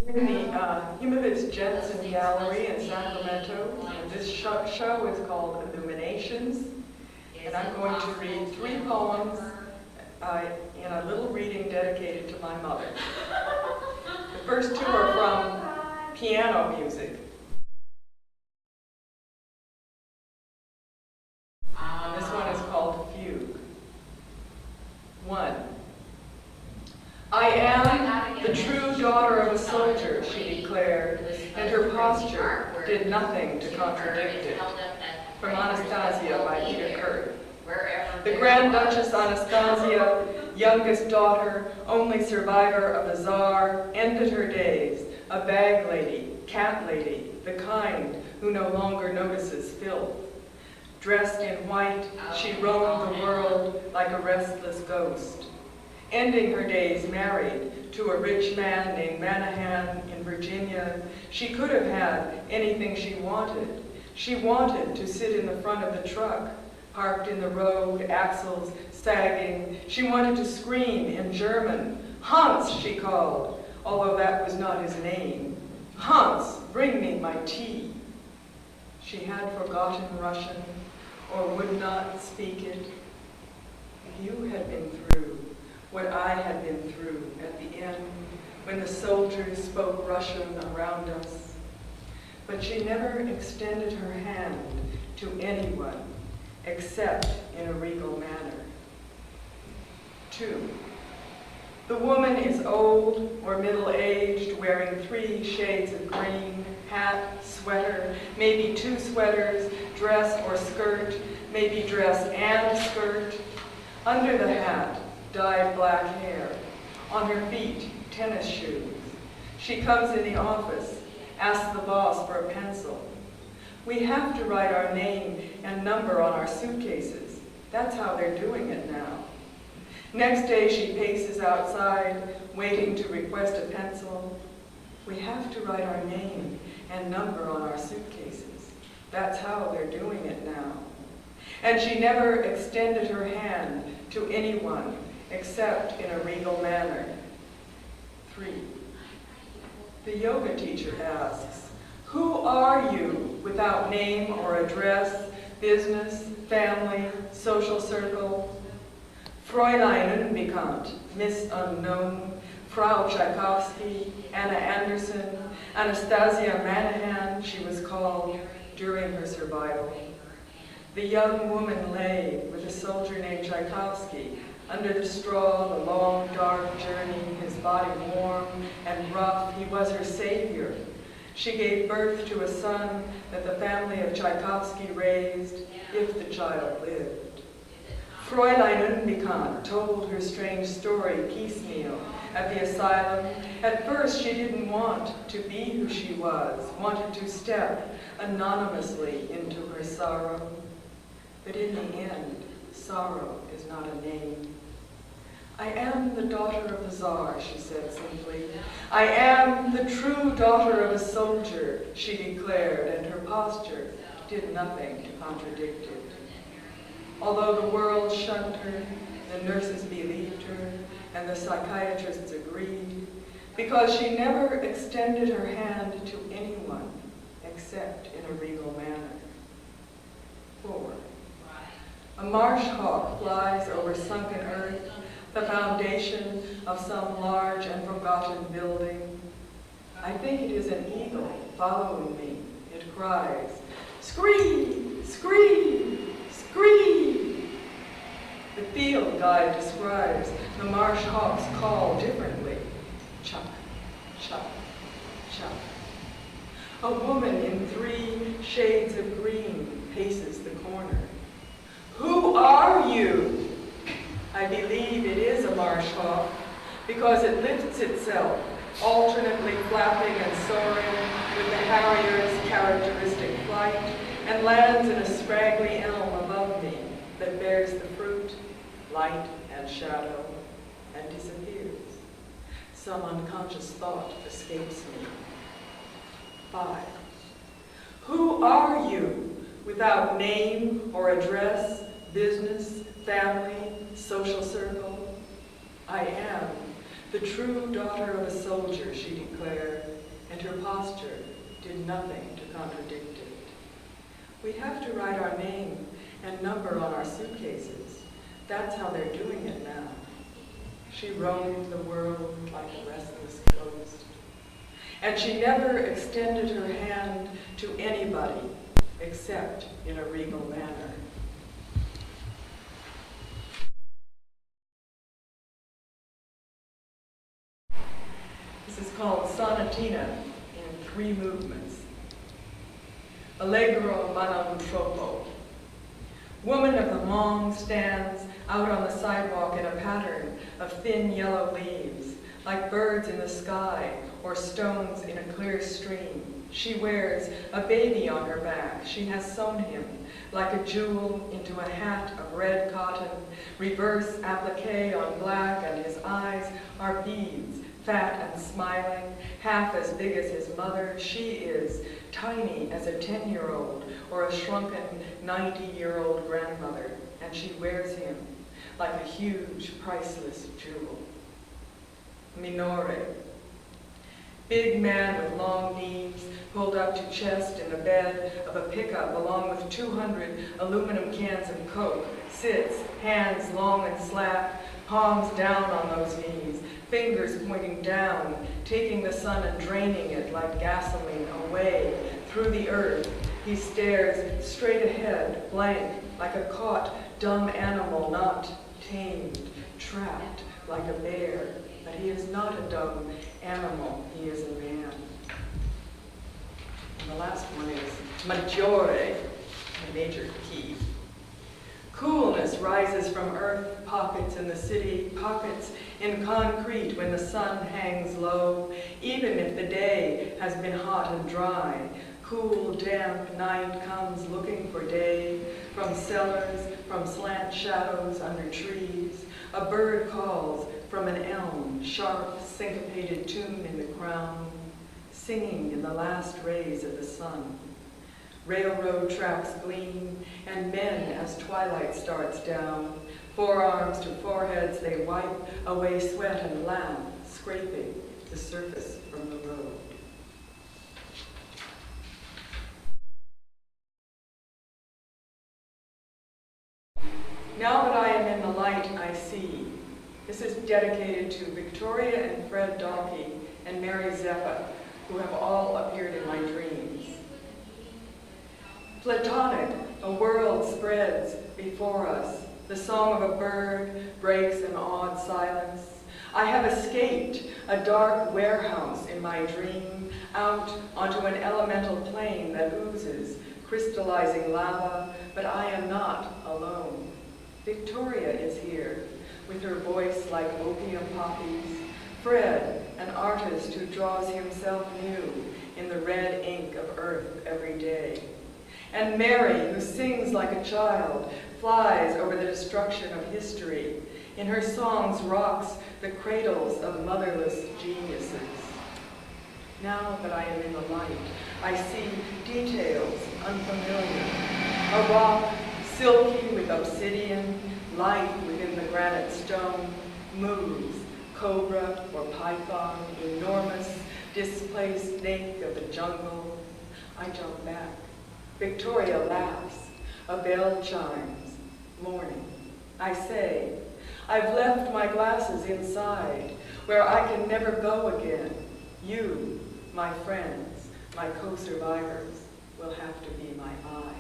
We're in the Himovitz Jensen Gallery in Sacramento, and this show is called Illuminations, and I'm going to read 3 poems in a little reading dedicated to my mother. The first 2 are from piano music. And this one is called Fugue. 1. I am the true daughter of a soldier, she declared, and her posture did nothing to contradict it. From Anastasia by Peter Kurt. The Grand Duchess Anastasia, youngest daughter, only survivor of the Tsar, ended her days, a bag lady, cat lady, the kind who no longer notices filth. Dressed in white, she roamed the world like a restless ghost. Ending her days married to a rich man named Manahan in Virginia, she could have had anything she wanted. She wanted to sit in the front of the truck, parked in the road, axles sagging. She wanted to scream in German. Hans, she called, although that was not his name. Hans, bring me my tea. She had forgotten Russian or would not speak it. You had been through what I had been through at the end when the soldiers spoke Russian around us. But she never extended her hand to anyone except in a regal manner. 2. The woman is old or middle-aged, wearing 3 shades of green, hat, sweater, maybe 2 sweaters, dress or skirt, maybe dress and skirt. Under the hat, dyed black hair. On her feet, tennis shoes. She comes in the office, asks the boss for a pencil. We have to write our name and number on our suitcases. That's how they're doing it now. Next day she paces outside, waiting to request a pencil. We have to write our name and number on our suitcases. That's how they're doing it now. And she never extended her hand to anyone except in a regal manner. 3. The yoga teacher asks, who are you without name or address, business, family, social circle? Fräulein Unbekannt, Miss Unknown, Frau Tchaikovsky, Anna Anderson, Anastasia Manahan, she was called during her survival. The young woman lay with a soldier named Tchaikovsky under the straw, the long, dark journey, his body warm and rough. He was her savior. She gave birth to a son that the family of Tchaikovsky raised, if the child lived. Fräulein Unbekannt told her strange story piecemeal at the asylum. At first, she didn't want to be who she was, wanted to step anonymously into her sorrow. But in the end, sorrow is not a name. I am the daughter of the Tsar, she said simply. I am the true daughter of a soldier, she declared, and her posture did nothing to contradict it. Although the world shunned her, the nurses believed her, and the psychiatrists agreed, because she never extended her hand to anyone except in a regal manner. 4. A marsh hawk flies over sunken earth, the foundation of some large and forgotten building. I think it is an eagle following me. It cries, scream, scream, scream. The field guide describes the marsh hawk's call differently. Chuck, chuck, chuck. A woman in 3 shades of green paces the corner. Who are you? I believe it is a marsh hawk because it lifts itself, alternately flapping and soaring with the harrier's characteristic flight, and lands in a scraggly elm above me that bears the fruit, light and shadow, and disappears. Some unconscious thought escapes me. 5. Who are you without name or address, business, family, social circle? I am The true daughter of a soldier, she declared, and her posture did nothing to contradict it. We have to write our name and number on our suitcases. That's how they're doing it now. She roamed the world like a restless ghost. And she never extended her hand to anybody except in a regal manner. This is called Sonatina in 3 movements. Allegro ma non troppo. Woman of the Hmong stands out on the sidewalk in a pattern of thin yellow leaves, like birds in the sky or stones in a clear stream. She wears a baby on her back. She has sewn him like a jewel into a hat of red cotton, reverse applique on black, and his eyes are beads, fat and smiling, half as big as his mother. She is tiny as a 10-year-old or a shrunken 90-year-old grandmother, and she wears him like a huge, priceless jewel. Minore. Big man with long knees, pulled up to chest in the bed of a pickup along with 200 aluminum cans of Coke, sits, hands long and slack, palms down on those knees, fingers pointing down, taking the sun and draining it like gasoline away through the earth. He stares straight ahead, blank, like a caught, dumb animal, not tamed, trapped like a bear. But he is not a dumb animal, he is a man. And the last one is maggiore, a major key. Coolness rises from earth, pockets in the city, pockets in concrete when the sun hangs low, even if the day has been hot and dry. Cool, damp night comes looking for day, from cellars, from slant shadows under trees. A bird calls from an elm, sharp, syncopated tune in the crown, singing in the last rays of the sun. Railroad tracks gleam, and men as twilight starts down. Forearms to foreheads, they wipe away sweat and laugh, scraping the surface from the road. Now that I am in the light, I see. This is dedicated to Victoria and Fred Dalkey and Mary Zeppa, who have all appeared in my dreams. Platonic, a world spreads before us. The song of a bird breaks an awed silence. I have escaped a dark warehouse in my dream, out onto an elemental plane that oozes, crystallizing lava, but I am not alone. Victoria is here, with her voice like opium poppies. Fred, an artist who draws himself new in the red ink of earth every day. And Mary, who sings like a child, flies over the destruction of history. In her songs rocks the cradles of motherless geniuses. Now that I am in the light, I see details unfamiliar. A rock silky with obsidian, light within the granite stone, moves, cobra or python, enormous, displaced snake of the jungle. I jump back. Victoria laughs. A bell chimes. Morning. I say, I've left my glasses inside, where I can never go again. You, my friends, my co-survivors, will have to be my eye.